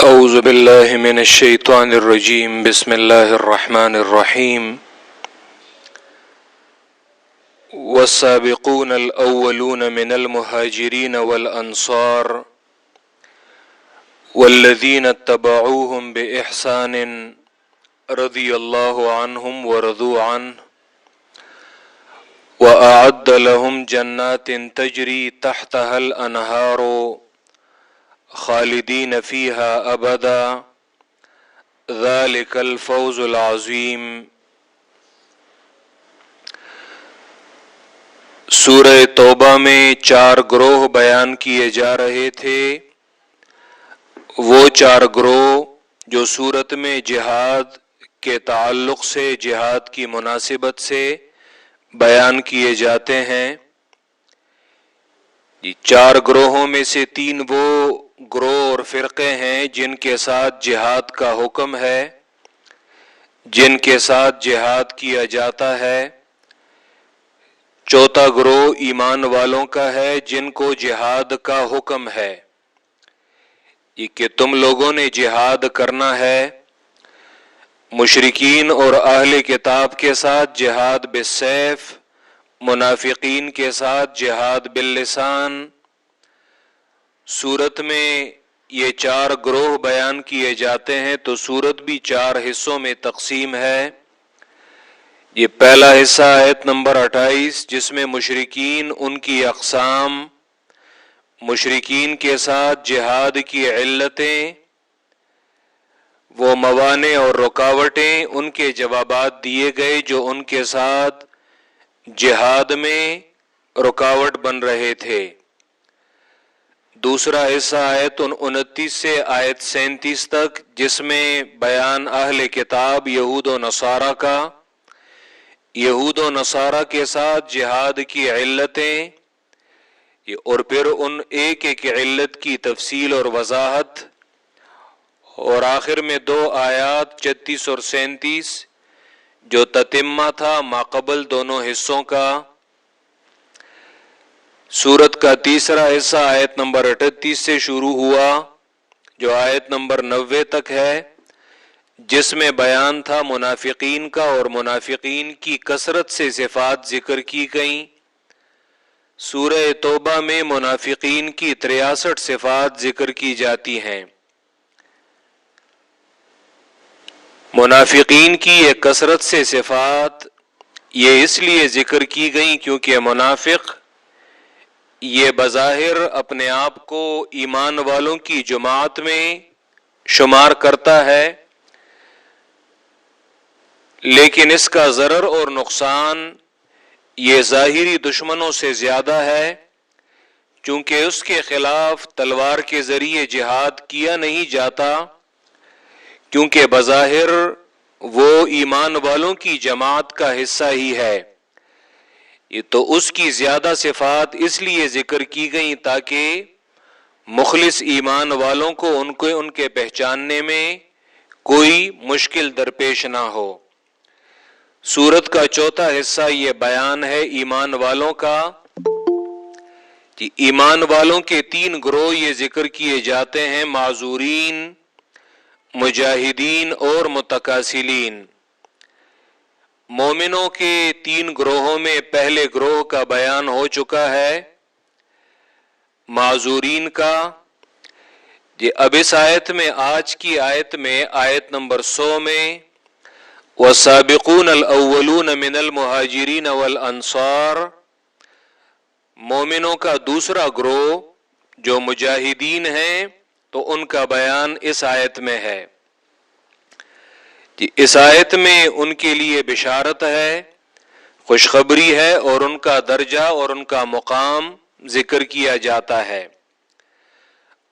اعوذ باللہ من الشیطان الرجیم بسم اللہ الرحمن الرحیم والسابقون الاولون من المہاجرین والانصار والذین اتبعوهم بإحسان رضی اللہ عنہم ورضوا عنہ وأعد لهم جنات تجری تحتها الانہار خالدین فیہا ابدا ذالک الفوز العظیم۔ سورہ توبہ میں 4 گروہ بیان کیے جا رہے تھے، وہ 4 گروہ جو سورت میں جہاد کے تعلق سے، جہاد کی مناسبت سے بیان کیے جاتے ہیں۔ 4 گروہوں میں سے 3 وہ گروہ اور فرقے ہیں جن کے ساتھ جہاد کا حکم ہے، جن کے ساتھ جہاد کیا جاتا ہے۔ 4تھا گروہ ایمان والوں کا ہے جن کو جہاد کا حکم ہے، یہ کہ تم لوگوں نے جہاد کرنا ہے۔ مشرکین اور اہل کتاب کے ساتھ جہاد بالسیف، منافقین کے ساتھ جہاد باللسان۔ سورت میں یہ 4 گروہ بیان کیے جاتے ہیں، تو سورت بھی 4 حصوں میں تقسیم ہے۔ یہ پہلا حصہ آیت نمبر 28 جس میں مشرکین، ان کی اقسام، مشرکین کے ساتھ جہاد کی علتیں، وہ موانع اور رکاوٹیں، ان کے جوابات دیے گئے جو ان کے ساتھ جہاد میں رکاوٹ بن رہے تھے۔ دوسرا حصہ آیت 29 سے آیت 37 تک جس میں بیان اہل کتاب یہود و نصارہ کا، یہود و نصارہ کے ساتھ جہاد کی علتیں، اور پھر ان ایک ایک علت کی تفصیل اور وضاحت، اور آخر میں 2 آیات 36 اور 37 جو تتمہ تھا ماقبل دونوں حصوں کا۔ سورت کا تیسرا حصہ آیت نمبر 38 سے شروع ہوا جو آیت نمبر 90 تک ہے، جس میں بیان تھا منافقین کا، اور منافقین کی کثرت سے صفات ذکر کی گئیں۔ سورہ توبہ میں منافقین کی 63 صفات ذکر کی جاتی ہیں۔ منافقین کی یہ کثرت سے صفات یہ اس لیے ذکر کی گئیں کیونکہ منافق یہ بظاہر اپنے آپ کو ایمان والوں کی جماعت میں شمار کرتا ہے، لیکن اس کا ضرر اور نقصان یہ ظاہری دشمنوں سے زیادہ ہے، چونکہ اس کے خلاف تلوار کے ذریعے جہاد کیا نہیں جاتا، کیونکہ بظاہر وہ ایمان والوں کی جماعت کا حصہ ہی ہے۔ یہ تو اس کی زیادہ صفات اس لیے ذکر کی گئیں تاکہ مخلص ایمان والوں کو ان کے پہچاننے میں کوئی مشکل درپیش نہ ہو۔ سورت کا 4تھا حصہ یہ بیان ہے ایمان والوں کا، کہ ایمان والوں کے 3 گروہ یہ ذکر کیے جاتے ہیں، معذورین، مجاہدین اور متکاسلین۔ مومنوں کے 3 گروہوں میں پہلے گروہ کا بیان ہو چکا ہے، معذورین کا۔ اب اس آیت میں، آج کی آیت میں، آیت نمبر 100 میں وَالسَّابِقُونَ الْأَوَّلُونَ مِنَ الْمُهَاجِرِينَ وَالْأَنصَارِ، مومنوں کا دوسرا گروہ جو مجاہدین ہیں، تو ان کا بیان اس آیت میں ہے۔ اس آیت میں ان کے لیے بشارت ہے، خوشخبری ہے، اور ان کا درجہ اور ان کا مقام ذکر کیا جاتا ہے۔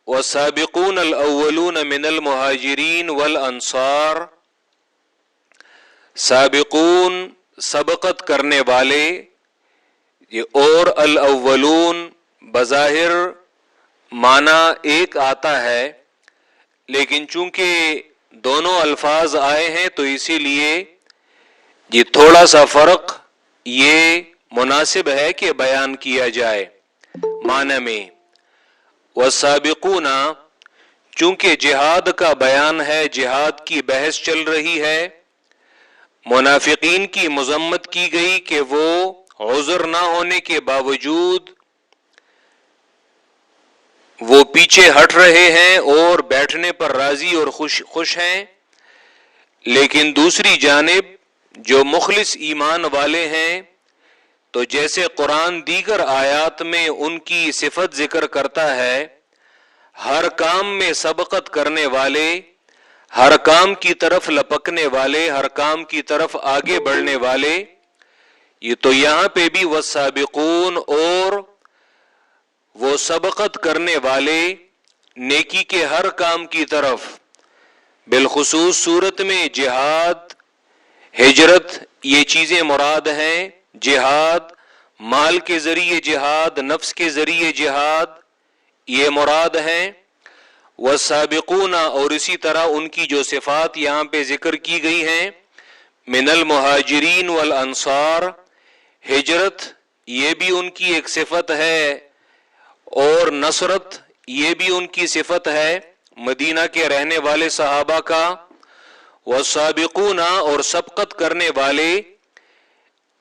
وَالسَّابِقُونَ الْأَوَّلُونَ مِنَ الْمُهَاجِرِينَ وَالْأَنصَارِ، سابقون سبقت کرنے والے، اور الاولون بظاہر معنی ایک آتا ہے، لیکن چونکہ دونوں الفاظ آئے ہیں تو اسی لیے یہ تھوڑا سا فرق یہ مناسب ہے کہ بیان کیا جائے معنی میں۔ والسابقون، چونکہ جہاد کا بیان ہے، جہاد کی بحث چل رہی ہے، منافقین کی مذمت کی گئی کہ وہ عذر نہ ہونے کے باوجود وہ پیچھے ہٹ رہے ہیں اور بیٹھنے پر راضی اور خوش ہیں، لیکن دوسری جانب جو مخلص ایمان والے ہیں تو جیسے قرآن دیگر آیات میں ان کی صفت ذکر کرتا ہے، ہر کام میں سبقت کرنے والے، ہر کام کی طرف لپکنے والے، ہر کام کی طرف آگے بڑھنے والے، یہ تو یہاں پہ بھی والسابقون اور وہ سبقت کرنے والے نیکی کے ہر کام کی طرف، بالخصوص صورت میں جہاد، ہجرت، یہ چیزیں مراد ہیں۔ جہاد، مال کے ذریعے جہاد، نفس کے ذریعے جہاد، یہ مراد ہیں۔ والسابقون، اور اسی طرح ان کی جو صفات یہاں پہ ذکر کی گئی ہیں، من المہاجرین والانصار، ہجرت یہ بھی ان کی ایک صفت ہے، اور نصرت یہ بھی ان کی صفت ہے مدینہ کے رہنے والے صحابہ کا۔ والسابقون، اور سبقت کرنے والے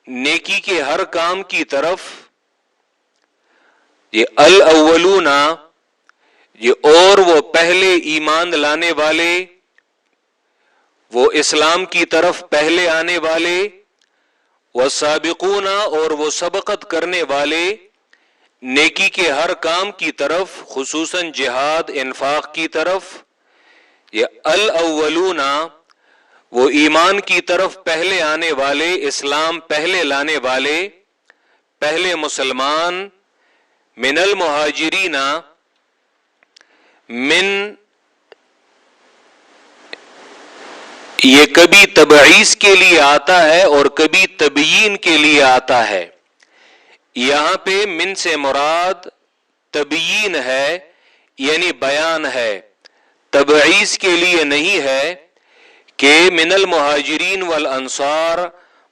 نیکی کے ہر کام کی طرف، یہ الاولون، یہ اور وہ پہلے ایمان لانے والے، وہ اسلام کی طرف پہلے آنے والے، والسابقون، اور وہ سبقت کرنے والے نیکی کے ہر کام کی طرف، خصوصاً جہاد، انفاق کی طرف۔ یہ الاولون، وہ ایمان کی طرف پہلے آنے والے، اسلام پہلے لانے والے، پہلے مسلمان، من المہاجرین، من یہ کبھی تبعیض کے لیے آتا ہے اور کبھی تبیین کے لیے آتا ہے۔ یہاں پہ من سے مراد تبیین ہے، یعنی بیان ہے، تبعیض کے لیے نہیں ہے کہ من المہاجرین والانصار،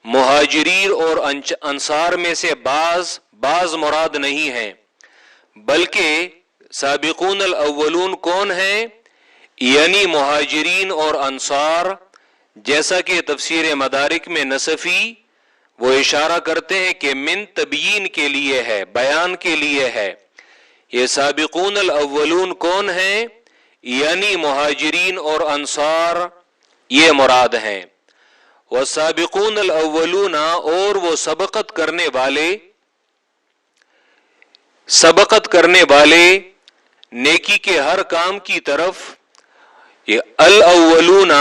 مہاجرین اور انصار میں سے بعض مراد نہیں ہیں، بلکہ سابقون الاولون کون ہیں؟ یعنی مہاجرین اور انصار، جیسا کہ تفسیر مدارک میں نصفی وہ اشارہ کرتے ہیں کہ من تبیین کے لیے ہے، بیان کے لیے ہے۔ یہ سابقون الاولون کون ہیں؟ یعنی مہاجرین اور انصار یہ مراد ہیں۔ والسابقون الاولون، اور وہ سبقت کرنے والے نیکی کے ہر کام کی طرف، یہ الاولون،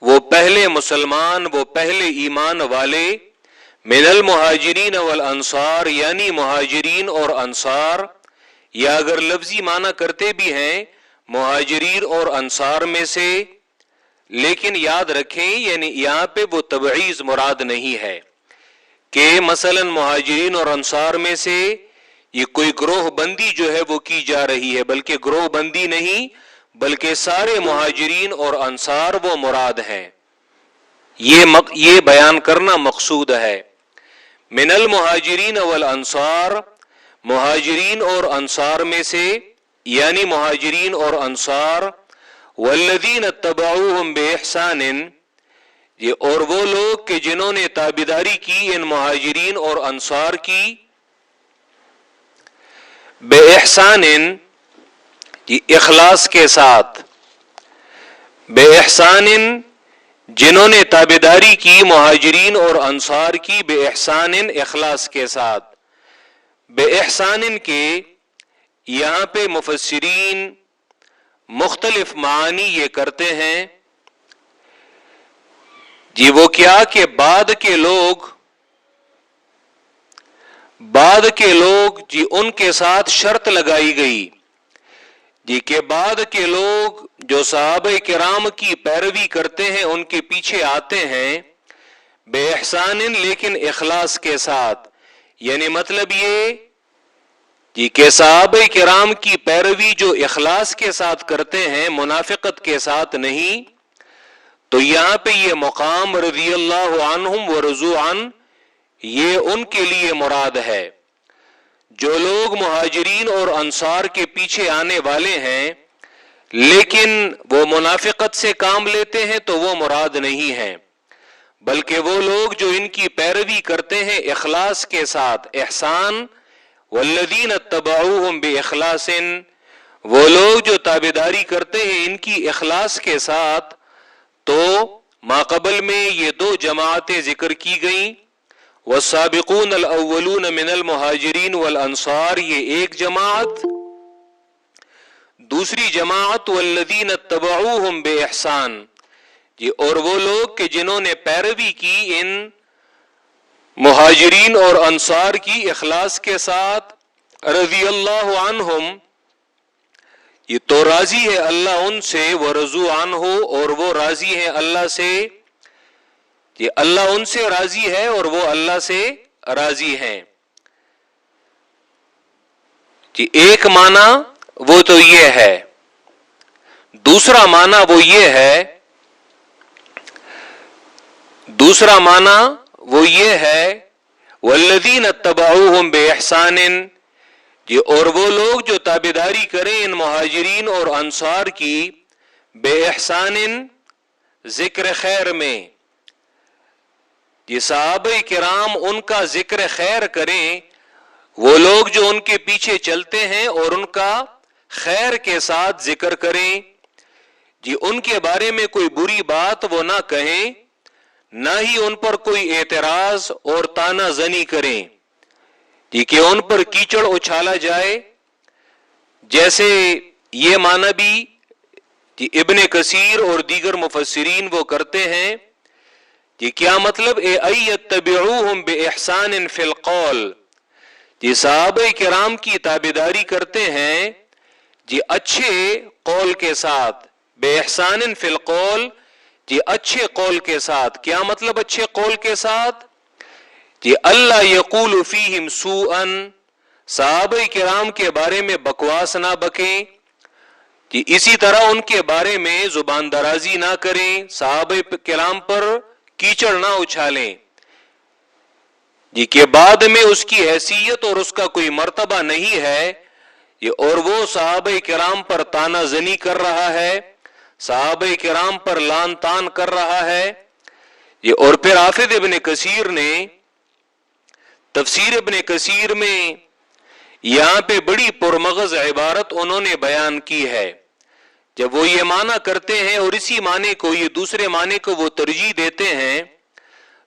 وہ پہلے مسلمان، وہ پہلے ایمان والے، من المہاجرین والانصار، یعنی مہاجرین اور انصار، یا اگر لفظی معنی کرتے بھی ہیں مہاجرین اور انصار میں سے، لیکن یاد رکھیں یعنی یہاں پہ وہ تبعیض مراد نہیں ہے کہ مثلا مہاجرین اور انصار میں سے یہ کوئی گروہ بندی جو ہے وہ کی جا رہی ہے، بلکہ گروہ بندی نہیں، بلکہ سارے مہاجرین اور انصار وہ مراد ہیں۔ یہ بیان کرنا مقصود ہے۔ من المہاجرین والانصار، مہاجرین اور انصار میں سے، یعنی مہاجرین اور انصار، والذین اتبعوہم باحسان، یہ اور وہ لوگ کہ جنہوں نے تابعداری کی ان مہاجرین اور انصار کی، باحسان، یہ اخلاص کے ساتھ، باحسان، جنہوں نے تابعداری کی مہاجرین اور انصار کی، باحسان، اخلاص کے ساتھ۔ باحسان کے یہاں پہ مفسرین مختلف معانی یہ کرتے ہیں جی، وہ کیا کہ بعد کے لوگ جی ان کے ساتھ شرط لگائی گئی جی کہ بعد کے لوگ جو صحابہ کرام کی پیروی کرتے ہیں ان کے پیچھے آتے ہیں بے احسان، لیکن اخلاص کے ساتھ، یعنی مطلب یہ جی کہ صحابہ کرام کی پیروی جو اخلاص کے ساتھ کرتے ہیں، منافقت کے ساتھ نہیں، تو یہاں پہ یہ مقام رضی اللہ عنہم ورضوا عنہ یہ ان کے لیے مراد ہے۔ جو لوگ مہاجرین اور انصار کے پیچھے آنے والے ہیں لیکن وہ منافقت سے کام لیتے ہیں تو وہ مراد نہیں ہیں، بلکہ وہ لوگ جو ان کی پیروی کرتے ہیں اخلاص کے ساتھ، احسان، والذین اتبعوہم باخلاص، وہ لوگ جو تابعداری کرتے ہیں ان کی اخلاص کے ساتھ، تو ماقبل میں یہ دو جماعتیں ذکر کی گئیں، والسابقون الاولون من المہاجرین والانصار یہ ایک جماعت، دوسری جماعت والذین اتبعوہم باحسان، جی اور وہ لوگ کہ جنہوں نے پیروی کی ان مہاجرین اور انصار کی اخلاص کے ساتھ، رضی اللہ عنہم، یہ تو راضی ہے اللہ ان سے، ورضوا عنہ اور وہ راضی ہے اللہ سے، یہ اللہ ان سے راضی ہے اور وہ اللہ سے راضی ہیں۔ جی ایک معنی وہ تو یہ ہے، دوسرا معنی وہ یہ ہے، والذین اتبعوہم باحسان، جی اور وہ لوگ جو تابعداری کریں ان مہاجرین اور انصار کی، بے احسان ذکر خیر میں، یہ صحابہ کرام ان کا ذکر خیر کریں، وہ لوگ جو ان کے پیچھے چلتے ہیں اور ان کا خیر کے ساتھ ذکر کریں، جی ان کے بارے میں کوئی بری بات وہ نہ کہیں، نہ ہی ان پر کوئی اعتراض اور طعنہ زنی کریں، جی کہ ان پر کیچڑ اچھالا جائے، جیسے یہ معنی بھی جی ابن کثیر اور دیگر مفسرین وہ کرتے ہیں، جی کیا مطلب یتبعوہم باحسان فی القول، جی صحابہ کرام کی تابعداری کرتے ہیں جی اچھے قول کے ساتھ، بے احسان فی القول، جی اچھے قول کے ساتھ، کیا مطلب اچھے قول کے ساتھ، جی اللہ یقول فیہم سوءا، صحابہ کرام کے بارے میں بکواس نہ بکیں، جی اسی طرح ان کے بارے میں زبان درازی نہ کریں، صحابہ کرام پر کیچڑ نہ اچھالیں، جی کہ بعد میں اس کی حیثیت اور اس کا کوئی مرتبہ نہیں ہے، اور وہ صحابہ کرام پر طعنہ زنی کر رہا ہے، صحابہ کرام پر لعن طعن کر رہا ہے۔ اور پھر حافظ ابن کثیر نے تفسیر ابن کثیر میں یہاں پہ بڑی پرمغز عبارت انہوں نے بیان کی ہے، جب وہ یہ معنی کرتے ہیں اور اسی معنی کو، یہ دوسرے معنی کو وہ ترجیح دیتے ہیں،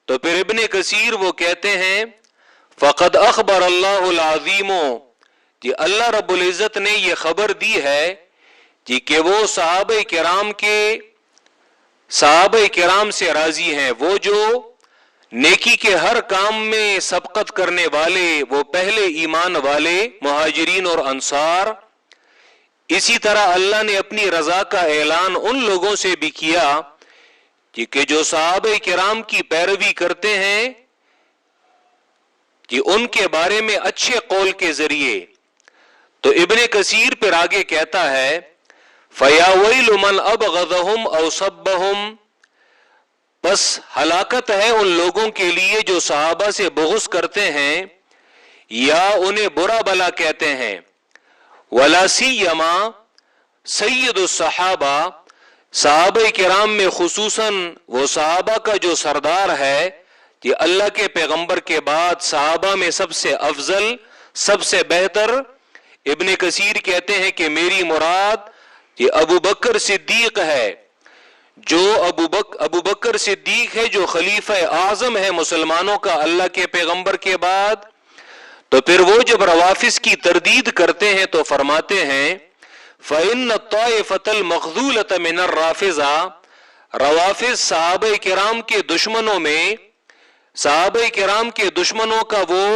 تو پھر ابن کثیر وہ کہتے ہیں فقد اخبر اللہ العظیم، جی اللہ رب العزت نے یہ خبر دی ہے جی کہ وہ صحابہ کرام سے راضی ہیں، وہ جو نیکی کے ہر کام میں سبقت کرنے والے، وہ پہلے ایمان والے مہاجرین اور انصار۔ اسی طرح اللہ نے اپنی رضا کا اعلان ان لوگوں سے بھی کیا کہ جو صحابہ کرام کی پیروی کرتے ہیں کہ ان کے بارے میں اچھے قول کے ذریعے۔ تو ابن کثیر پھر آگے کہتا ہے فَيَا وَيْلُ مَنْ أَبْغَضَهُمْ أَوْ صَبَّهُمْ، بس ہلاکت ہے ان لوگوں کے لیے جو صحابہ سے بغض کرتے ہیں یا انہیں برا بلا کہتے ہیں۔ وَلَا سِيَّمَا سید الصحابہ، صحابہ کرام میں خصوصاً وہ صحابہ کا جو سردار ہے، کہ اللہ کے پیغمبر کے بعد صحابہ میں سب سے افضل، سب سے بہتر، ابن کثیر کہتے ہیں کہ میری مراد یہ ابو بکر صدیق ہے، جو ابو بکر صدیق ہے جو خلیفہ اعظم ہے مسلمانوں کا اللہ کے پیغمبر کے بعد۔ تو پھر وہ جب روافض کی تردید کرتے ہیں تو فرماتے ہیں فَإِنَّ الطَّائِفَةَ الْمَخْذُولَةَ مِنَ الرَّافِضَةِ، روافض صحابہ کرام کے دشمنوں میں، صحابہ کرام کے دشمنوں کا وہ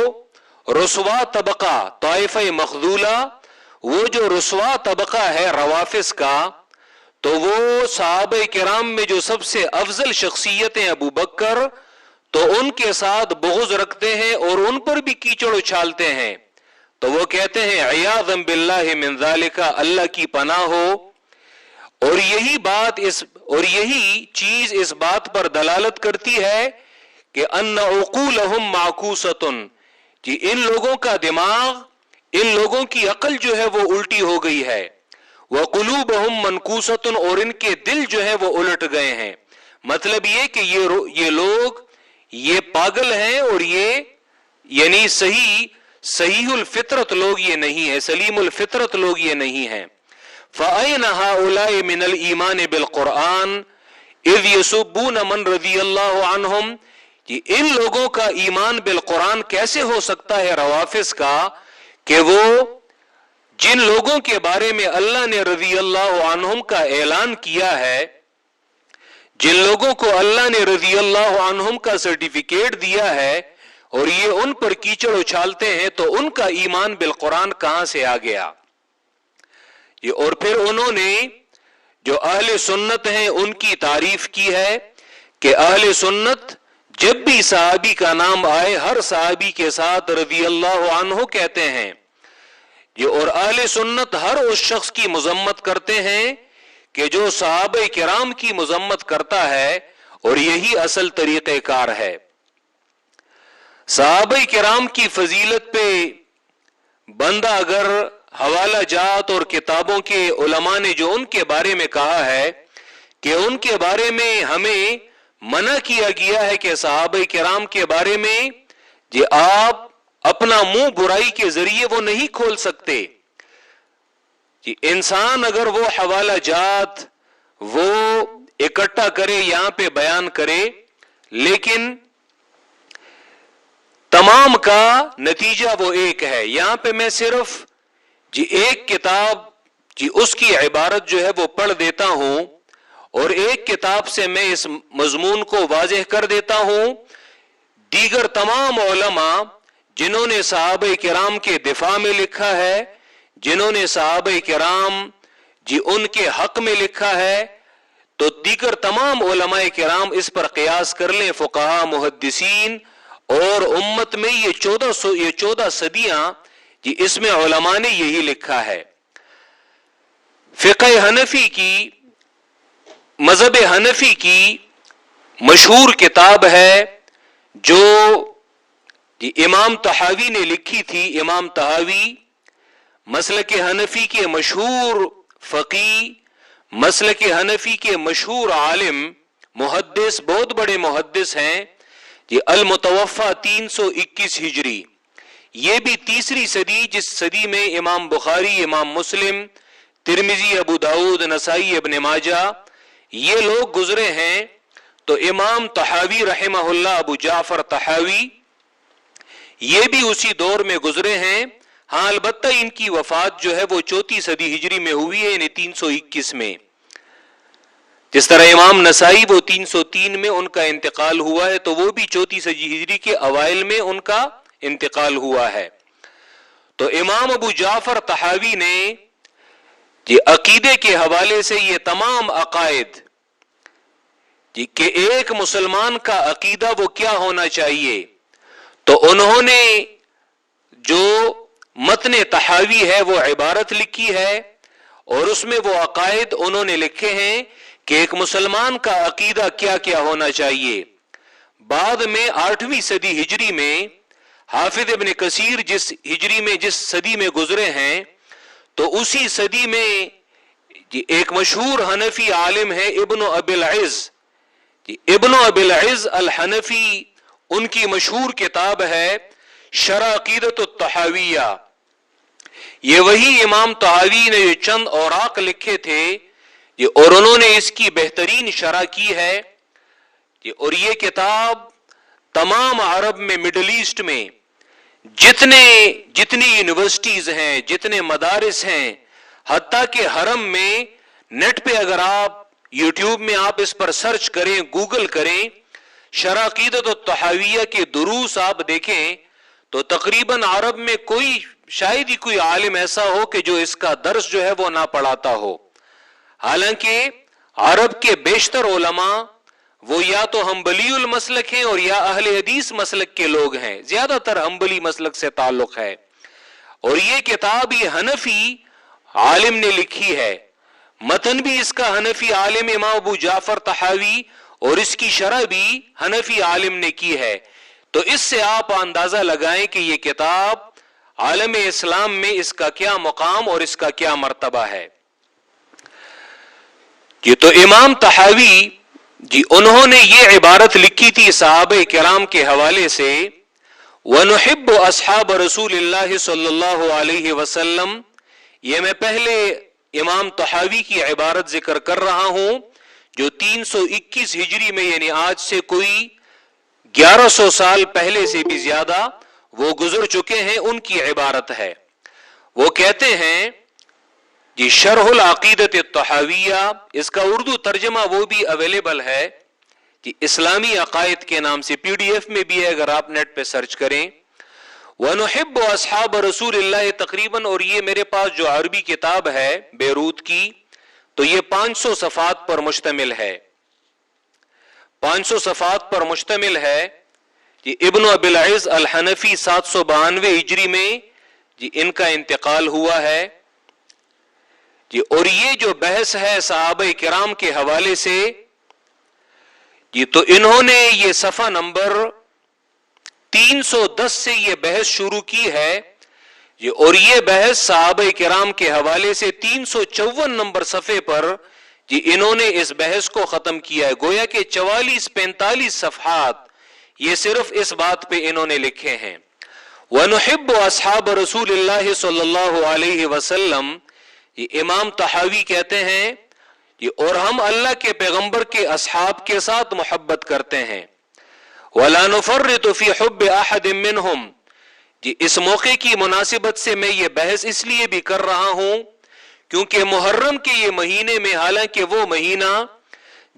رسوا طبقہ، طائفہ مخذولہ، وہ جو رسوا طبقہ ہے روافض کا، تو وہ صحابہ کرام میں جو سب سے افضل شخصیتیں ابو بکر، تو ان کے ساتھ بغض رکھتے ہیں اور ان پر بھی کیچڑ اچھالتے ہیں۔ تو وہ کہتے ہیں عیاذا باللہ من ذالک، اللہ کی پناہ ہو۔ اور یہی چیز اس بات پر دلالت کرتی ہے کہ ان عقولہم معکوسۃ، کہ ان لوگوں کا دماغ، ان لوگوں کی عقل جو ہے وہ الٹی ہو گئی ہے۔ وقلوبہم منکوسۃ، اور ان کے دل جو ہے وہ الٹ گئے ہیں. مطلب یہ کہ یہ لوگ یہ پاگل ہیں، اور یہ یعنی صحیح الفطرت لوگ یہ نہیں ہے، سلیم الفطرت لوگ یہ نہیں ہیں. فَأَيْنَ هَؤُلَاءِ مِنَ الْإِيمَانِ بِالْقُرْآنِ اذ يسبون من رضی اللہ عنہم. ان لوگوں کا ایمان بالقرآن کیسے ہو سکتا ہے روافض کا، کہ وہ جن لوگوں کے بارے میں اللہ نے رضی اللہ عنہم کا اعلان کیا ہے، جن لوگوں کو اللہ نے رضی اللہ عنہم کا سرٹیفکیٹ دیا ہے، اور یہ ان پر کیچڑ اچھالتے ہیں، تو ان کا ایمان بالقرآن کہاں سے آ گیا؟ اور پھر انہوں نے جو اہل سنت ہیں ان کی تعریف کی ہے کہ اہل سنت جب بھی صحابی کا نام آئے ہر صحابی کے ساتھ رضی اللہ عنہ کہتے ہیں. اور اہل سنت ہر اس شخص کی مذمت کرتے ہیں کہ جو صحابہ کرام کی مذمت کرتا ہے، اور یہی اصل طریقہ کار ہے. صحابہ کرام کی فضیلت پہ بندہ اگر حوالہ جات اور کتابوں کے علماء نے جو ان کے بارے میں کہا ہے کہ ان کے بارے میں ہمیں منع کیا گیا ہے کہ صحابہ کرام کے بارے میں جی آپ اپنا منہ برائی کے ذریعے وہ نہیں کھول سکتے. جی انسان اگر وہ حوالہ جات وہ اکٹھا کرے یہاں پہ بیان کرے، لیکن تمام کا نتیجہ وہ ایک ہے. یہاں پہ میں صرف جی ایک کتاب جی اس کی عبارت جو ہے وہ پڑھ دیتا ہوں، اور ایک کتاب سے میں اس مضمون کو واضح کر دیتا ہوں. دیگر تمام علماء جنہوں نے صحابہ کرام کے دفاع میں لکھا ہے، جنہوں نے صحابہ کرام جی ان کے حق میں لکھا ہے، تو دیگر تمام علماء کرام اس پر قیاس کر لیں، فقہاء، محدثین، اور امت میں یہ 14 صدیاں جی اس میں علماء نے یہی لکھا ہے. فقہ حنفی کی، مذہب حنفی کی مشہور کتاب ہے جو امام طحاوی نے لکھی تھی. امام طحاوی مسلک حنفی کے مشہور فقی، مسلک حنفی کے مشہور عالم، محدث، بہت بڑے محدث ہیں. یہ المتوفى 321 ہجری، یہ بھی تیسری صدی، جس صدی میں امام بخاری، امام مسلم، ترمذی، ابو داؤد، نسائی، ابن ماجہ یہ لوگ گزرے ہیں. تو امام طحاوی رحمہ اللہ، ابو جعفر طحاوی، یہ بھی اسی دور میں گزرے ہیں. ہاں البتہ ان کی وفات جو ہے وہ 34 صدی ہجری میں ہوئی ہے، یعنی 321 میں. جس طرح امام نسائی وہ 303 میں ان کا انتقال ہوا ہے، تو وہ بھی 34 صدی ہجری کے اوائل میں ان کا انتقال ہوا ہے. تو امام ابو جعفر طحاوی نے جی عقیدے کے حوالے سے یہ تمام عقائد جی کہ ایک مسلمان کا عقیدہ وہ کیا ہونا چاہیے، تو انہوں نے جو متن طحاوی ہے وہ عبارت لکھی ہے، اور اس میں وہ عقائد انہوں نے لکھے ہیں کہ ایک مسلمان کا عقیدہ کیا کیا ہونا چاہیے. بعد میں 8ویں صدی ہجری میں حافظ ابن کثیر جس ہجری میں جس صدی میں گزرے ہیں، تو اسی صدی میں ایک مشہور حنفی عالم ہے ابن ابی العز. ابن ابی العز الحنفی، ان کی مشہور کتاب ہے شرح عقیدۃ الطحاویہ. یہ وہی امام طحاوی نے یہ چند اوراق لکھے تھے، اور انہوں نے اس کی بہترین شرح کی ہے. اور یہ کتاب تمام عرب میں، مڈل ایسٹ میں جتنی یونیورسٹیز ہیں، جتنے مدارس ہیں، حتیٰ کہ حرم میں نیٹ پہ اگر آپ یوٹیوب میں آپ اس پر سرچ کریں، گوگل کریں، شرح عقیدۃ الطحاویہ کے دروس آپ دیکھیں، تو تقریباً عرب میں شاید ہی کوئی عالم ایسا ہو کہ جو اس کا درس جو ہے وہ نہ پڑھاتا ہو. حالانکہ عرب کے بیشتر علماء وہ یا تو حنبلی المسلک ہیں اور یا اہل حدیث مسلک کے لوگ ہیں، زیادہ تر حنبلی مسلک سے تعلق ہے. اور یہ کتاب یہ حنفی عالم نے لکھی ہے، متن بھی اس کا حنفی عالم امام ابو جعفر طحاوی، اور اس کی شرح بھی حنفی عالم نے کی ہے. تو اس سے آپ اندازہ لگائیں کہ یہ کتاب عالم اسلام میں اس کا کیا مقام اور اس کا کیا مرتبہ ہے. جی تو امام طحاوی جی انہوں نے یہ عبارت لکھی تھی صحابہ کرام کے حوالے سے، وَنُحِبُّ أَصْحَابَ رسول اللہ صلی اللہ علیہ وسلم. یہ میں پہلے امام طحاوی کی عبارت ذکر کر رہا ہوں جو 321 ہجری میں، یعنی آج سے کوئی 1100 سال پہلے سے بھی زیادہ وہ گزر چکے ہیں، ان کی عبارت ہے. وہ کہتے ہیں جی شرح العقیدۃ الطحاویہ، اس کا اردو ترجمہ وہ بھی اویلیبل ہے کہ اسلامی عقائد کے نام سے، پی ڈی ایف میں بھی ہے اگر آپ نیٹ پہ سرچ کریں. وَنُحِبُّ أَصْحَابَ رسول اللہ تقریباً، اور یہ میرے پاس جو عربی کتاب ہے بیروت کی، تو یہ 500 صفحات پر مشتمل ہے، 500 صفحات پر مشتمل ہے. جی ابن ابی العز الحنفی 792 ہجری میں جی ان کا انتقال ہوا ہے. جی اور یہ جو بحث ہے صحابہ کرام کے حوالے سے، جی تو انہوں نے یہ صفحہ نمبر 310 سے یہ بحث شروع کی ہے جی، اور یہ بحث صحابہ کرام کے حوالے سے 354 نمبر صفحے پر جی انہوں نے اس بحث کو ختم کیا ہے. گویا کہ 44-45 صفحات یہ صرف اس بات پہ انہوں نے لکھے ہیں. وَنُحِبُّ أَصْحَابَ رسول اللہ صلی اللہ علیہ وسلم، یہ امام طحاوی کہتے ہیں یہ، اور ہم اللہ کے پیغمبر کے اصحاب کے ساتھ محبت کرتے ہیں. وَلَا نُفَرِّطُ فِي حُبِّ أَحَدٍ مِّنْهُمْ، جی اس موقع کی مناسبت سے میں یہ بحث اس لیے بھی کر رہا ہوں کیونکہ محرم کے یہ مہینے میں، حالانکہ وہ مہینہ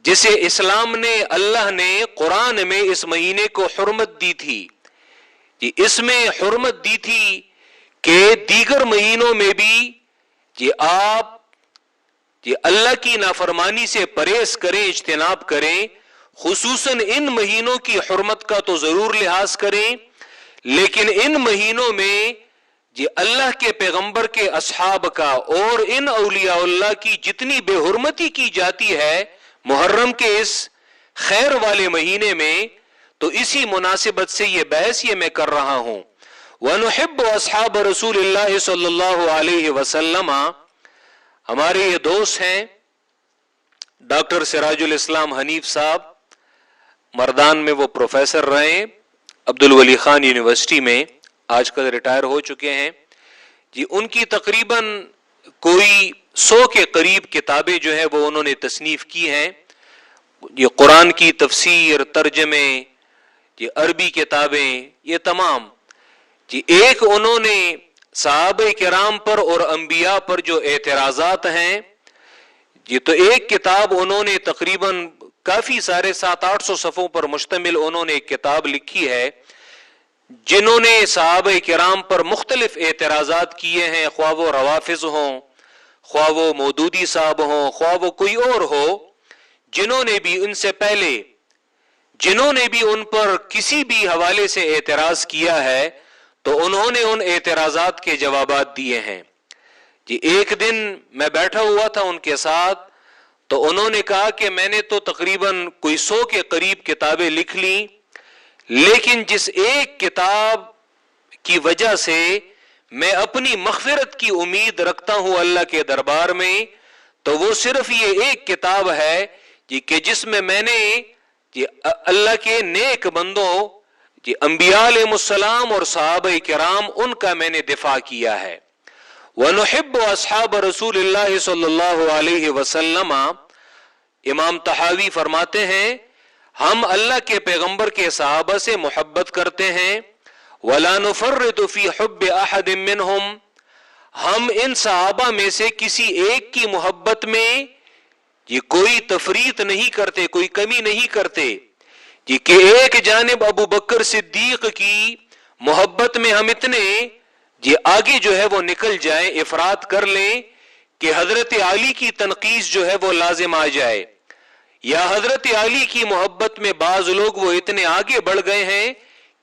جسے اسلام نے، اللہ نے قرآن میں اس مہینے کو حرمت دی تھی، جی اس میں حرمت دی تھی کہ دیگر مہینوں میں بھی جی آپ جی اللہ کی نافرمانی سے پرہیز کریں، اجتناب کریں، خصوصاً ان مہینوں کی حرمت کا تو ضرور لحاظ کریں، لیکن ان مہینوں میں جی اللہ کے پیغمبر کے اصحاب کا اور ان اولیاء اللہ کی جتنی بے حرمتی کی جاتی ہے محرم کے اس خیر والے مہینے میں، تو اسی مناسبت سے یہ بحث یہ میں کر رہا ہوں. وَنُحِبُّ أَصْحَابَ رسول اللہ صلی اللہ علیہ وسلم، ہمارے یہ دوست ہیں ڈاکٹر سراج الاسلام حنیف صاحب، مردان میں وہ پروفیسر رہے، عبدالولی خان یونیورسٹی میں، آج کل ریٹائر ہو چکے ہیں جی. ان کی تقریباً کوئی 100 کے قریب کتابیں جو ہیں وہ انہوں نے تصنیف کی ہیں. یہ قرآن کی تفسیر، ترجمے، یہ عربی کتابیں، یہ تمام جی. ایک انہوں نے صحابہ کرام پر اور انبیاء پر جو اعتراضات ہیں جی، تو ایک کتاب انہوں نے تقریباً کافی سارے 700-800 صفحوں پر مشتمل انہوں نے ایک کتاب لکھی ہے جنہوں نے صحابہ کرام پر مختلف اعتراضات کیے ہیں، خواہ وہ روافض ہوں، خواہ وہ مودودی صاحب ہوں، خواہ وہ کوئی اور ہو، جنہوں نے بھی ان سے پہلے، جنہوں نے بھی ان پر کسی بھی حوالے سے اعتراض کیا ہے تو انہوں نے ان اعتراضات کے جوابات دیے ہیں جی. ایک دن میں بیٹھا ہوا تھا ان کے ساتھ، تو انہوں نے کہا کہ میں نے تو تقریباً کوئی 100 کے قریب کتابیں لکھ لیں، لیکن جس ایک کتاب کی وجہ سے میں اپنی مغفرت کی امید رکھتا ہوں اللہ کے دربار میں، تو وہ صرف یہ ایک کتاب ہے جی کہ جس میں نے جی اللہ کے نیک بندوں جی انبیاء علیہ السلام اور صحابہ کرام، ان کا میں نے دفاع کیا ہے. وَنُحِبُّ أَصْحَابَ رسول اللہ صلی اللہ علیہ وسلم، امام طحاوی فرماتے ہیں ہم اللہ کے پیغمبر کے صحابہ سے محبت کرتے ہیں. وَلَا نُفَرِّطُ فِي حُبِّ أَحَدٍ مِّنْهُمْ، ہم ان صحابہ میں سے کسی ایک کی محبت میں یہ کوئی تفریط نہیں کرتے، کوئی کمی نہیں کرتے جی کہ ایک جانب ابو بکر صدیق کی محبت میں ہم اتنے جی آگے جو ہے وہ نکل جائیں، افراط کر لیں کہ حضرت علی کی تنقیص جو ہے وہ لازم آ جائے، یا حضرت علی کی محبت میں بعض لوگ وہ اتنے آگے بڑھ گئے ہیں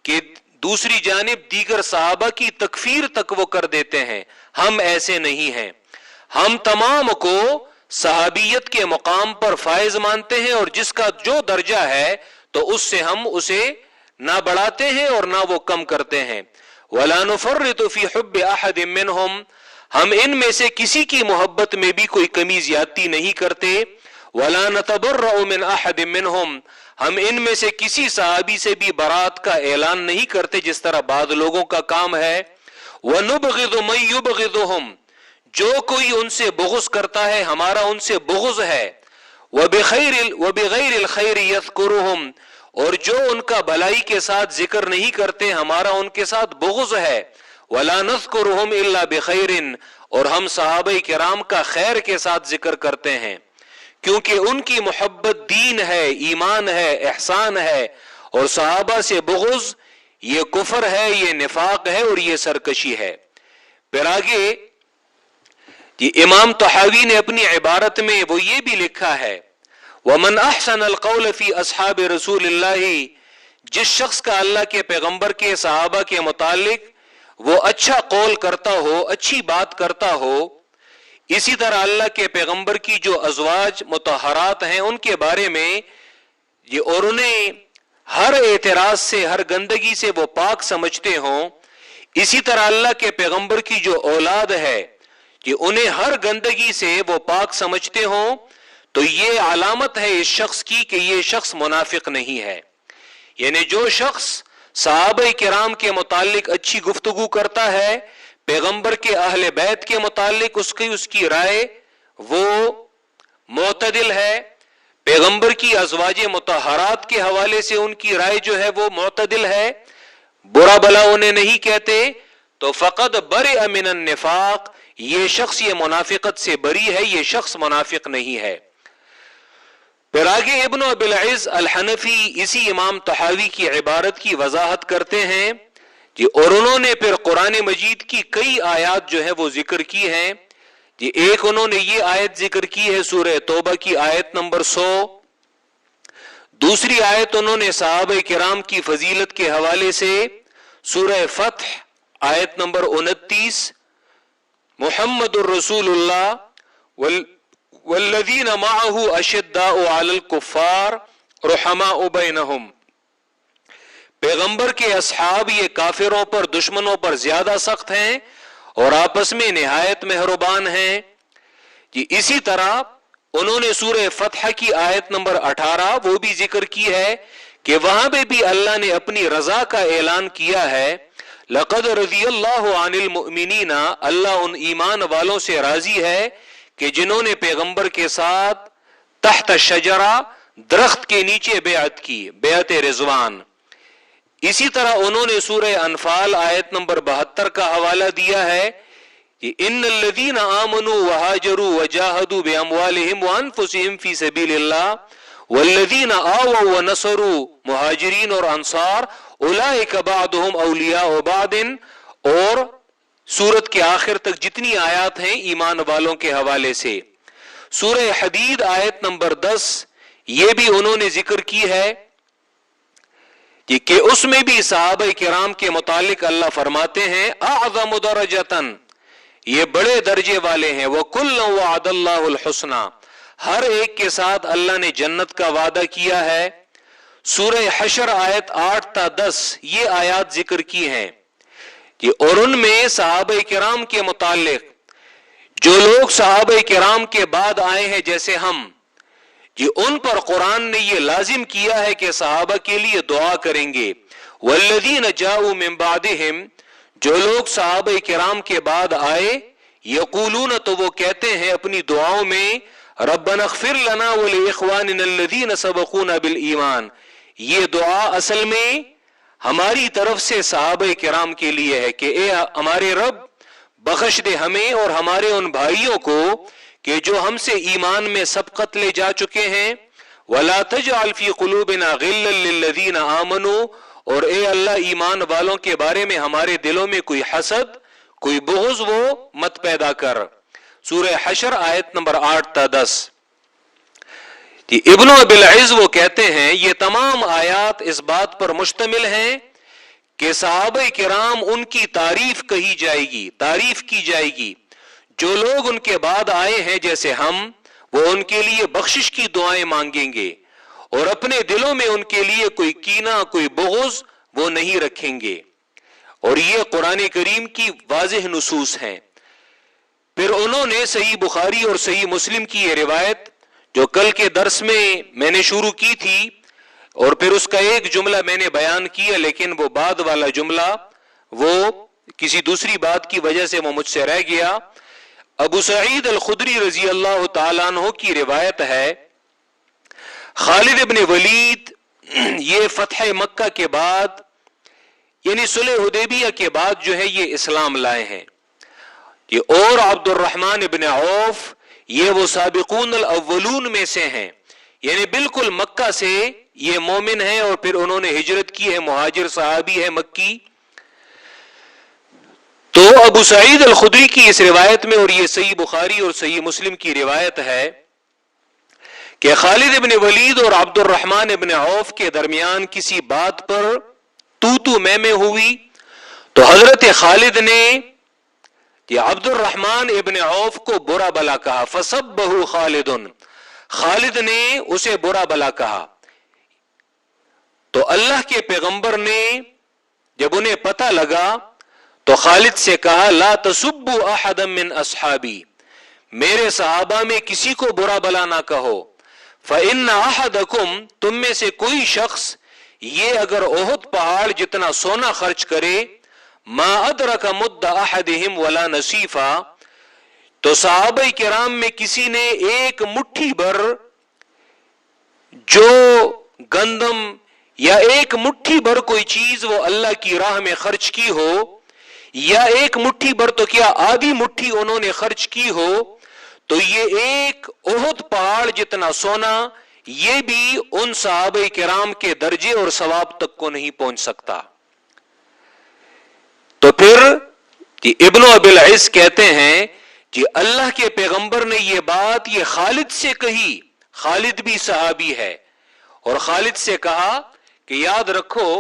کہ دوسری جانب دیگر صحابہ کی تکفیر تک وہ کر دیتے ہیں. ہم ایسے نہیں ہیں، ہم تمام کو صحابیت کے مقام پر فائز مانتے ہیں، اور جس کا جو درجہ ہے تو اس سے ہم اسے نہ بڑھاتے ہیں اور نہ وہ کم کرتے ہیں. وَلَا نُفَرِّطُ فِي حُبِّ أَحَدٍ مِّنْهُمْ، ہم ان میں سے کسی کی محبت میں بھی کوئی کمی زیادتی نہیں کرتے. ولا نتبرأ من احد منهم، ہم ان میں سے کسی صحابی سے بھی برات کا اعلان نہیں کرتے جس طرح بعض لوگوں کا کام ہے۔ وَنُبْغِضُ مَن يُبْغِضُهُمْ، جو کوئی ان سے بغض کرتا ہے ہمارا ان سے بغض ہے۔ وَبِغَيْرِ الْخَيْرِ يَذْكُرُهُمْ، اور جو ان کا بھلائی کے ساتھ ذکر نہیں کرتے ہمارا ان کے ساتھ بغض ہے۔ وَلَا نَذْكُرُهُمْ إِلَّا بِخَيْرٍ، اور ہم صحابہ کرام کا خیر کے ساتھ ذکر کرتے ہیں، کیونکہ ان کی محبت دین ہے، ایمان ہے، احسان ہے، اور صحابہ سے بغض یہ کفر ہے، یہ نفاق ہے، اور یہ سرکشی ہے۔ پھر آگے یہ امام طحاوی نے اپنی عبارت میں وہ یہ بھی لکھا ہے، وَمَنْ أَحْسَنَ الْقَوْلَ فِي أَصْحَابِ رسول اللہ، جس شخص کا اللہ کے پیغمبر کے صحابہ کے متعلق وہ اچھا قول کرتا ہو، اچھی بات کرتا ہو، اسی طرح اللہ کے پیغمبر کی جو ازواج مطہرات ہیں ان کے بارے میں یہ، اور انہیں ہر اعتراض سے، ہر گندگی سے وہ پاک سمجھتے ہوں، اسی طرح اللہ کے پیغمبر کی جو اولاد ہے کہ انہیں ہر گندگی سے وہ پاک سمجھتے ہوں، تو یہ علامت ہے اس شخص کی کہ یہ شخص منافق نہیں ہے۔ یعنی جو شخص صحابہ کرام کے متعلق اچھی گفتگو کرتا ہے، پیغمبر کے اہل بیت کے متعلق اس کی رائے وہ معتدل ہے، پیغمبر کی ازواج مطہرات کے حوالے سے ان کی رائے جو ہے وہ معتدل ہے، برا بلا انہیں نہیں کہتے، تو فقد برئ من النفاق، یہ شخص یہ منافقت سے بری ہے، یہ شخص منافق نہیں ہے۔ پھر آگے ابن ابی العز الحنفی اسی امام طحاوی کی عبارت کی وضاحت کرتے ہیں جی، اور انہوں نے پھر قرآن مجید کی کئی آیات جو ہے وہ ذکر کی ہیں جی۔ ایک انہوں نے یہ آیت ذکر کی ہے سورہ توبہ کی آیت نمبر 100، دوسری آیت انہوں نے صحابہ کرام کی فضیلت کے حوالے سے سورہ فتح آیت نمبر 29، محمد الرسول اللہ والذین معہ اشداء علی الکفار رحماء بینہم، پیغمبر کے اصحاب یہ کافروں پر، دشمنوں پر زیادہ سخت ہیں اور آپس میں نہایت مہربان ہیں جی۔ اسی طرح انہوں نے سورہ فتح کی آیت نمبر 18 وہ بھی ذکر کی ہے کہ وہاں پہ بھی اللہ نے اپنی رضا کا اعلان کیا ہے، لقد رضی اللہ عن المؤمنین، اللہ ان ایمان والوں سے راضی ہے کہ جنہوں نے پیغمبر کے ساتھ تحت الشجرہ، درخت کے نیچے بیعت کی، بیعت رضوان۔ اسی طرح انہوں نے سورہ انفال آیت نمبر 72 کا حوالہ دیا ہے کہ ان الذین آمنوا وہاجروا وجاہدوا باموالہم وانفسہم فی سبیل اللہ والذین آووا ونصروا، مہاجرین اور انصار، اولئک بعضهم اولیاء بعض، اور سورت کے آخر تک جتنی آیات ہیں ایمان والوں کے حوالے سے۔ سورہ حدید آیت نمبر 10 یہ بھی انہوں نے ذکر کی ہے کہ اس میں بھی صحابہ کرام کے متعلق اللہ فرماتے ہیں اعظم درجتاً، یہ بڑے درجے والے ہیں، وَكُلًّا وَعَدَ اللَّهُ الْحُسْنَى، ہر ایک کے ساتھ اللہ نے جنت کا وعدہ کیا ہے۔ سورہ حشر آیت 8 تا 10 یہ آیات ذکر کی ہیں کہ اور ان میں صحابہ کرام کے متعلق جو لوگ صحابہ کرام کے بعد آئے ہیں جیسے ہم جی، ان پر قرآن نے یہ لازم کیا ہے کہ صحابہ کے لیے دعا کریں گے۔ والذین جاؤوا من بعدہم، جو لوگ صحابہ کرام کے بعد آئے، یقولون، تو وہ کہتے ہیں اپنی دعاؤں میں، ربنا اغفر لنا ولاخواننا الذین سبقونا بالایمان، یہ دعا اصل میں ہماری طرف سے صحابہ کرام کے لیے ہے کہ اے ہمارے رب بخش دے ہمیں اور ہمارے ان بھائیوں کو کہ جو ہم سے ایمان میں سبقت لے جا چکے ہیں، وَلَا تَجْعَلْ فِي قُلُوبِنَا غِلًّا لِّلَّذِينَ آمَنُوا، اور اے اللہ ایمان والوں کے بارے میں ہمارے دلوں میں کوئی حسد، کوئی بغض وہ مت پیدا کر۔ سورہ حشر آیت نمبر 8 تا 10۔ ابن ابی العز وہ کہتے ہیں یہ تمام آیات اس بات پر مشتمل ہیں کہ صحابہ کرام ان کی تعریف کہی جائے گی، تعریف کی جائے گی۔ جو لوگ ان کے بعد آئے ہیں جیسے ہم، وہ ان کے لیے بخشش کی دعائیں مانگیں گے اور اپنے دلوں میں ان کے لیے کوئی کینہ، کوئی بغض وہ نہیں رکھیں گے، اور یہ قرآن کریم کی واضح نصوص ہیں۔ پھر انہوں نے صحیح بخاری اور صحیح مسلم کی یہ روایت جو کل کے درس میں نے شروع کی تھی اور پھر اس کا ایک جملہ میں نے بیان کیا، لیکن وہ بعد والا جملہ وہ کسی دوسری بات کی وجہ سے وہ مجھ سے رہ گیا۔ ابو سعید الخدری رضی اللہ تعالیٰ عنہ کی روایت ہے، خالد ابن ولید یہ فتح مکہ کے بعد یعنی صلح حدیبیہ کے بعد جو ہے یہ اسلام لائے ہیں، یہ اور عبد الرحمن ابن عوف یہ وہ سابقون الاولون میں سے ہیں، یعنی بالکل مکہ سے یہ مومن ہیں اور پھر انہوں نے ہجرت کی ہے، مہاجر صحابی ہے مکی۔ تو ابو سعید الخدری کی اس روایت میں، اور یہ صحیح بخاری اور صحیح مسلم کی روایت ہے کہ خالد ابن ولید اور عبد الرحمن ابن عوف کے درمیان کسی بات پر تو میں ہوئی، تو حضرت خالد نے یہ عبد الرحمن ابن عوف کو برا بلا کہا، فسبہ خالد نے اسے برا بلا کہا۔ تو اللہ کے پیغمبر نے جب انہیں پتہ لگا تو خالد سے کہا، لا تسبوا احدا من اصحابی، میرے صحابہ میں کسی کو برا بلا نہ کہو، فإن احدکم، تم میں سے کوئی شخص یہ اگر احد پہاڑ جتنا سونا خرچ کرے، ما ادرک مد احدہم ولا نصیفا، تو صحابہ کرام میں کسی نے ایک مٹھی بھر جو گندم یا ایک مٹھی بھر کوئی چیز وہ اللہ کی راہ میں خرچ کی ہو، یا ایک مٹھی بھر تو کیا آدھی مٹھی انہوں نے خرچ کی ہو، تو یہ ایک احد پہاڑ جتنا سونا یہ بھی ان صحابہ کرام کے درجے اور ثواب تک کو نہیں پہنچ سکتا۔ تو پھر جی ابن ابی العز کہتے ہیں جی اللہ کے پیغمبر نے یہ بات یہ خالد سے کہی، خالد بھی صحابی ہے، اور خالد سے کہا کہ یاد رکھو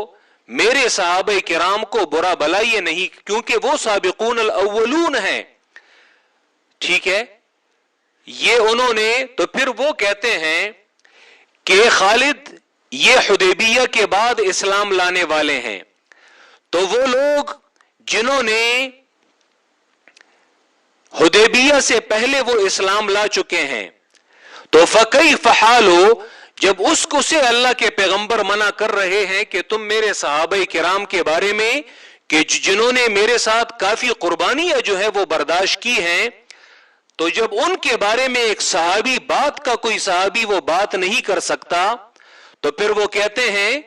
میرے صحابہ کرام کو برا بلائیے نہیں، کیونکہ وہ سابقون الاولون ہیں، ٹھیک ہے۔ یہ انہوں نے تو پھر وہ کہتے ہیں کہ خالد یہ حدیبیہ کے بعد اسلام لانے والے ہیں، تو وہ لوگ جنہوں نے حدیبیہ سے پہلے وہ اسلام لا چکے ہیں، تو فکیف حالو، جب اس کو سے اللہ کے پیغمبر منع کر رہے ہیں کہ تم میرے صحابہ کرام کے بارے میں کہ جنہوں نے میرے ساتھ کافی قربانیاں جو ہے وہ برداشت کی ہیں، تو جب ان کے بارے میں ایک صحابی بات کا کوئی صحابی وہ بات نہیں کر سکتا، تو پھر وہ کہتے ہیں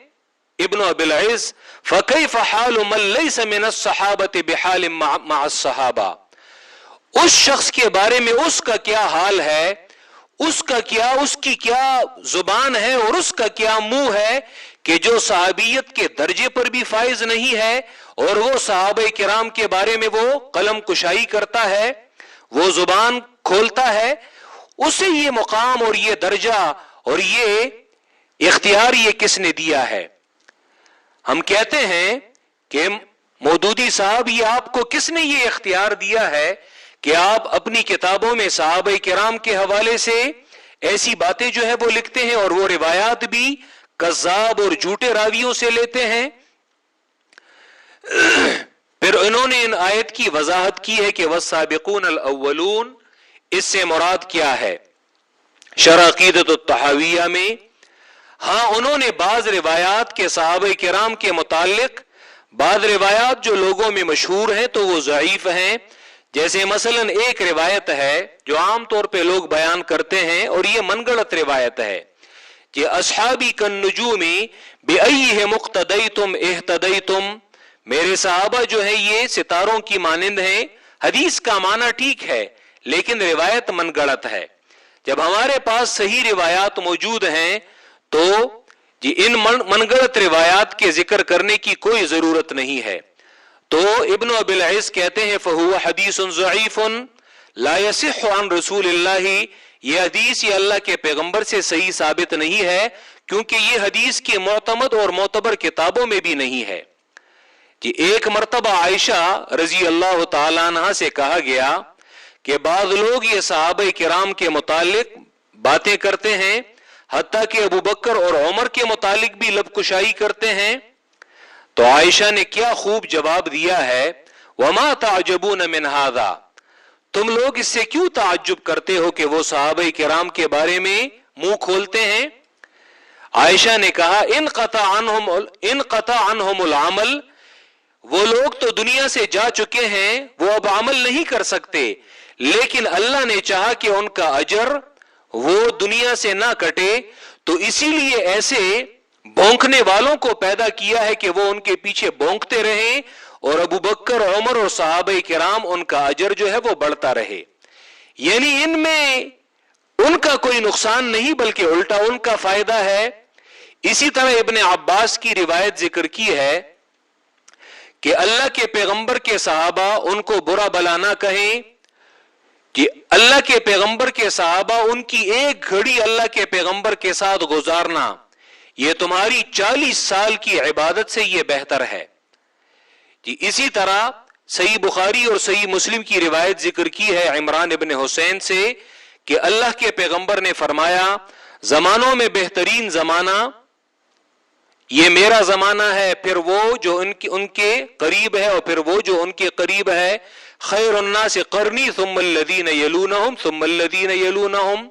ابن ابی العز فکیف حال من لیس من الصحابۃ بحال مع الصحابہ، اس شخص کے بارے میں اس کا کیا حال ہے، اس کی کیا زبان ہے اور اس کا کیا منہ ہے کہ جو صحابیت کے درجے پر بھی فائز نہیں ہے، اور وہ صحابہ کرام کے بارے میں وہ قلم کشائی کرتا ہے، وہ زبان کھولتا ہے، اسے یہ مقام اور یہ درجہ اور یہ اختیار یہ کس نے دیا ہے؟ ہم کہتے ہیں کہ مودودی صاحب یہ آپ کو کس نے یہ اختیار دیا ہے کہ آپ اپنی کتابوں میں صحابہ کرام کے حوالے سے ایسی باتیں جو ہے وہ لکھتے ہیں اور وہ روایات بھی کذاب اور جھوٹے راویوں سے لیتے ہیں؟ پھر انہوں نے ان آیت کی وضاحت کی ہے کہ والسابقون الاولون اس سے مراد کیا ہے شرح عقیدۃ الطحاویہ میں۔ ہاں انہوں نے بعض روایات کے صحابہ کرام کے متعلق بعض روایات جو لوگوں میں مشہور ہیں تو وہ ضعیف ہیں، جیسے مثلا ایک روایت ہے جو عام طور پہ لوگ بیان کرتے ہیں اور یہ من گڑت روایت ہے کہ اصحابی کالنجوم بأیہم اقتدیتم اہتدیتم، میرے صحابہ جو ہیں یہ ستاروں کی مانند ہیں۔ حدیث کا معنی ٹھیک ہے لیکن روایت من گڑت ہے۔ جب ہمارے پاس صحیح روایات موجود ہیں تو ان من گڑت روایات کے ذکر کرنے کی کوئی ضرورت نہیں ہے۔ تو ابن ابی العز کہتے ہیں فہو حدیث ضعیف لا یصح عن رسول اللہ، یہ حدیث یہ اللہ کے پیغمبر سے صحیح ثابت نہیں ہے کیونکہ یہ حدیث کی معتمد اور معتبر کتابوں میں بھی نہیں ہے۔ کہ ایک مرتبہ عائشہ رضی اللہ تعالی عنہ سے کہا گیا کہ بعض لوگ یہ صحابہ کرام کے متعلق باتیں کرتے ہیں، حتیٰ کہ ابو بکر اور عمر کے متعلق بھی لب کشائی کرتے ہیں، تو عائشہ نے کیا خوب جواب دیا ہے، وما تعجبون من هذا، تم لوگ اس سے کیوں تعجب کرتے ہو کہ وہ صحابہ کرام کے بارے میں منہ کھولتے ہیں؟ عائشہ نے کہا انقطع عنہم العمل، وہ لوگ تو دنیا سے جا چکے ہیں، وہ اب عمل نہیں کر سکتے، لیکن اللہ نے چاہا کہ ان کا اجر وہ دنیا سے نہ کٹے، تو اسی لیے ایسے بھونکنے والوں کو پیدا کیا ہے کہ وہ ان کے پیچھے بھونکتے رہیں، اور ابو بکر، عمر اور صحابہ کرام ان کا اجر جو ہے وہ بڑھتا رہے۔ یعنی ان میں ان کا کوئی نقصان نہیں بلکہ الٹا ان کا فائدہ ہے۔ اسی طرح ابن عباس کی روایت ذکر کی ہے کہ اللہ کے پیغمبر کے صحابہ ان کو برا بلا نہ کہیں، کہ اللہ کے پیغمبر کے صحابہ ان کی ایک گھڑی اللہ کے پیغمبر کے ساتھ گزارنا یہ تمہاری 40 سال کی عبادت سے یہ بہتر ہے۔ جی اسی طرح صحیح بخاری اور صحیح مسلم کی روایت ذکر کی ہے عمران ابن حسین سے کہ اللہ کے پیغمبر نے فرمایا زمانوں میں بہترین زمانہ یہ میرا زمانہ ہے، پھر وہ جو ان کے قریب ہے، اور پھر وہ جو ان کے قریب ہے۔ خیر الناس قرنی ثم الذین یلونہم ثم الذین یلونہم۔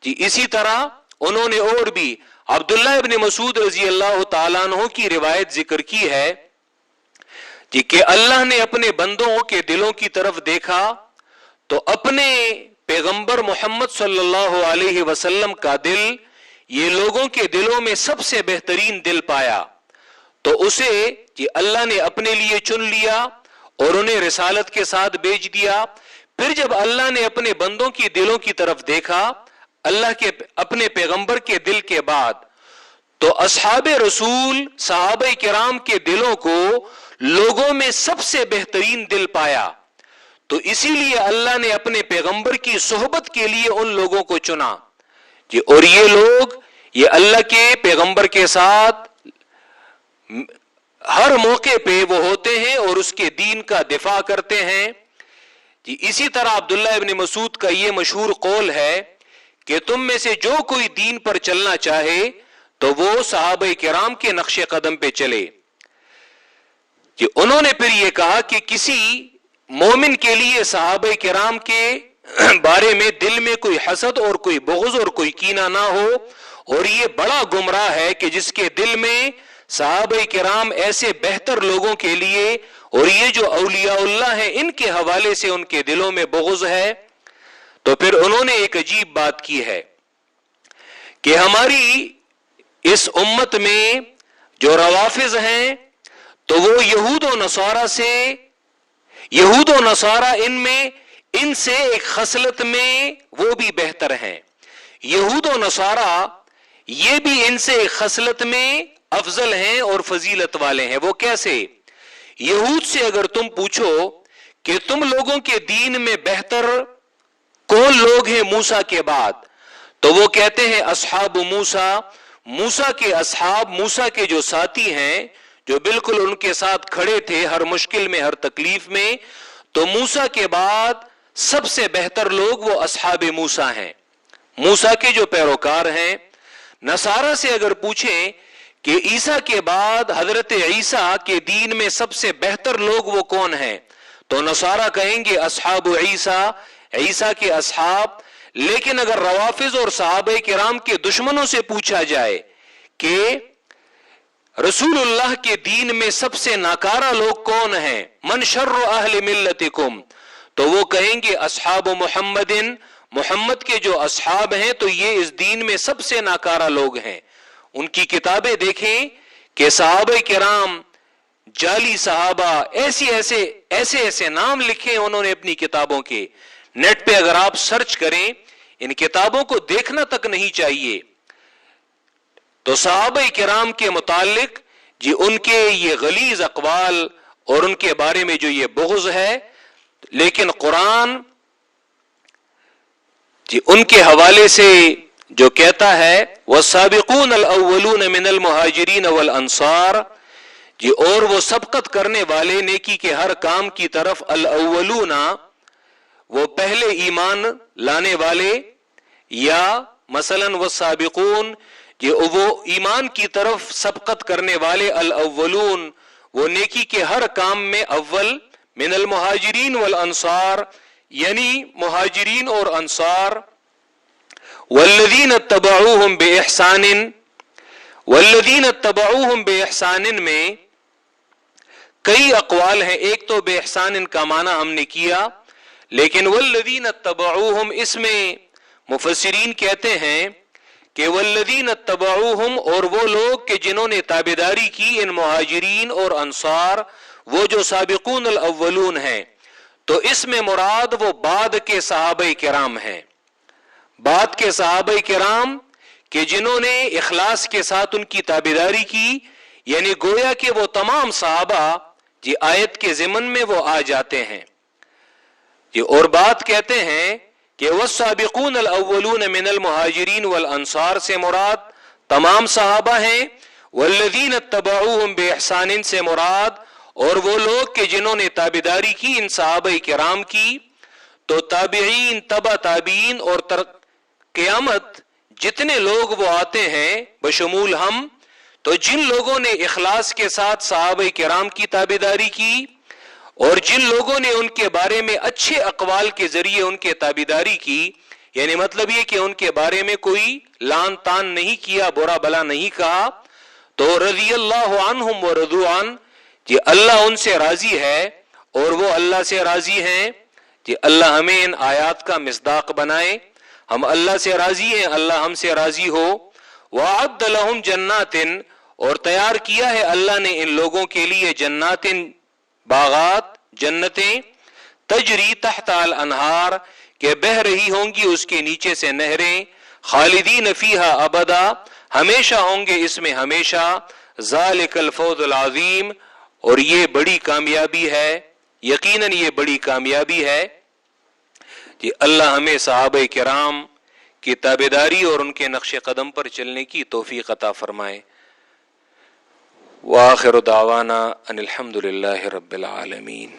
جی اسی طرح انہوں نے اور بھی عبداللہ ابن مسعود رضی اللہ تعالیٰ عنہ کی روایت ذکر کی ہے جی کہ اللہ نے اپنے بندوں کے دلوں کی طرف دیکھا تو اپنے پیغمبر محمد صلی اللہ علیہ وسلم کا دل یہ لوگوں کے دلوں میں سب سے بہترین دل پایا، تو اسے جی اللہ نے اپنے لیے چن لیا اور انہیں رسالت کے ساتھ بھیج دیا۔ پھر جب اللہ نے اپنے بندوں کی دلوں کی طرف دیکھا اللہ کے اپنے پیغمبر کے دل کے بعد، تو اصحاب رسول صحابہ کرام کے دلوں کو لوگوں میں سب سے بہترین دل پایا، تو اسی لیے اللہ نے اپنے پیغمبر کی صحبت کے لیے ان لوگوں کو چنا جی۔ اور یہ لوگ یہ اللہ کے پیغمبر کے ساتھ ہر موقع پہ وہ ہوتے ہیں اور اس کے دین کا دفاع کرتے ہیں جی۔ اسی طرح عبداللہ ابن مسعود کا یہ مشہور قول ہے کہ تم میں سے جو کوئی دین پر چلنا چاہے تو وہ صحابہ کرام کے نقش قدم پہ چلے جی۔ انہوں نے پھر یہ کہا کہ کسی مومن کے لیے صحابہ کرام کے بارے میں دل میں کوئی حسد اور کوئی بغض اور کوئی کینہ نہ ہو، اور یہ بڑا گمراہ ہے کہ جس کے دل میں صحابہ کرام ایسے بہتر لوگوں کے لیے اور یہ جو اولیاء اللہ ہیں ان کے حوالے سے ان کے دلوں میں بغض ہے۔ تو پھر انہوں نے ایک عجیب بات کی ہے کہ ہماری اس امت میں جو روافض ہیں تو وہ یہود و نصارہ ان سے ایک خصلت میں وہ بھی بہتر ہیں۔ یہود و نصارہ یہ بھی ان سے ایک خصلت میں افضل ہیں اور فضیلت والے ہیں۔ وہ کیسے؟ یہود سے اگر تم پوچھو کہ تم لوگوں کے دین میں بہتر کون لوگ ہیں موسیٰ کے بعد، تو وہ کہتے ہیں اصحاب موسیٰ، موسیٰ کے اصحاب، موسیٰ کے جو ساتھی ہیں جو بالکل ان کے ساتھ کھڑے تھے ہر مشکل میں ہر تکلیف میں، تو موسیٰ کے بعد سب سے بہتر لوگ وہ اصحاب موسیٰ ہیں، موسیٰ کے جو پیروکار ہیں۔ نصارہ سے اگر پوچھیں کہ عیسیٰ کے بعد حضرت عیسیٰ کے دین میں سب سے بہتر لوگ وہ کون ہیں، تو نصارہ کہیں گے اصحاب عیسیٰ، عیسیٰ کے اصحاب۔ لیکن اگر روافض اور صحابہ کرام کے دشمنوں سے پوچھا جائے کہ رسول اللہ کے دین میں سب سے ناکارہ لوگ کون ہیں، من شر اہل ملتکم، تو وہ کہیں گے اصحاب محمد، محمد کے جو اصحاب ہیں تو یہ اس دین میں سب سے ناکارہ لوگ ہیں۔ ان کی کتابیں دیکھیں کہ صحابہ کرام، جعلی صحابہ، ایسے نام لکھے انہوں نے اپنی کتابوں کے، نیٹ پہ اگر آپ سرچ کریں ان کتابوں کو دیکھنا تک نہیں چاہیے۔ تو صحابہ کرام کے متعلق جی ان کے یہ غلیظ اقوال اور ان کے بارے میں جو یہ بغض ہے، لیکن قرآن جی ان کے حوالے سے جو کہتا ہے والسابقون الاولون من المہاجرین والانصار، جی اور وہ سبقت کرنے والے نیکی کے ہر کام کی طرف، الاولون وہ پہلے ایمان لانے والے، یا مثلا والسابقون جی وہ ایمان کی طرف سبقت کرنے والے، الاولون وہ نیکی کے ہر کام میں اول، من المہاجرین والانصار یعنی مہاجرین اور انصار، والذین اتبعوہم بإحسان، والذین اتبعوہم بإحسان میں کئی اقوال ہیں. ایک تو بے احسان کا معنی ہم نے کیا، لیکن والذین اتبعوہم اس میں مفسرین کہتے ہیں کہ والذین اتبعوہم، اور وہ لوگ کہ جنہوں نے تابعداری کی ان مہاجرین اور انصار، وہ جو سابقون الاولون ہیں، تو اس میں مراد وہ بعد کے صحابہ کرام ہیں. بعد کے صحابہ کرام کہ جنہوں نے اخلاص کے ساتھ ان کی تابعداری کی، یعنی گویا کہ وہ تمام صحابہ جی آیت کے ضمن میں وہ آ جاتے ہیں. اور بات کہتے ہیں کہ والسابقون الاولون من المہاجرین والانصار سے مراد تمام صحابہ ہیں، والذین اتبعوہم بإحسان سے مراد اور وہ لوگ کہ جنہوں نے تابعداری کی ان صحابہ کرام کی. تو تابعین، تبع تابعین اور قیامت جتنے لوگ وہ آتے ہیں بشمول ہم، تو جن لوگوں نے اخلاص کے ساتھ صحابہ کرام کی تابعداری کی اور جن لوگوں نے ان کے بارے میں اچھے اقوال کے ذریعے ان کے تابعداری کی، یعنی مطلب یہ کہ ان کے بارے میں کوئی لان تان نہیں کیا، برا بلا نہیں کہا، تو رضی اللہ عنہم ورضوا عنہ، جی اللہ ان سے راضی ہے اور وہ اللہ سے راضی ہیں. جی اللہ ہمیں ان آیات کا مصداق بنائے، ہم اللہ سے راضی ہیں، اللہ ہم سے راضی ہو. وَأَعَدَّ لَهُمْ جَنَّاتٍ، اور تیار کیا ہے اللہ نے ان لوگوں کے لیے جنات، باغات، جنتیں، تجری تحت الانہار، کہ بہ رہی ہوں گی اس کے نیچے سے نہریں، خالدین فیہا ابدا، ہمیشہ ہوں گے اس میں ہمیشہ. ذالک الفوز العظیم، اور یہ بڑی کامیابی ہے، یقیناً یہ بڑی کامیابی ہے. کہ اللہ ہمیں صحابہ کرام کی تابعداری اور ان کے نقش قدم پر چلنے کی توفیق عطا فرمائے. وآخر دعوانا ان الحمد للہ رب العالمین.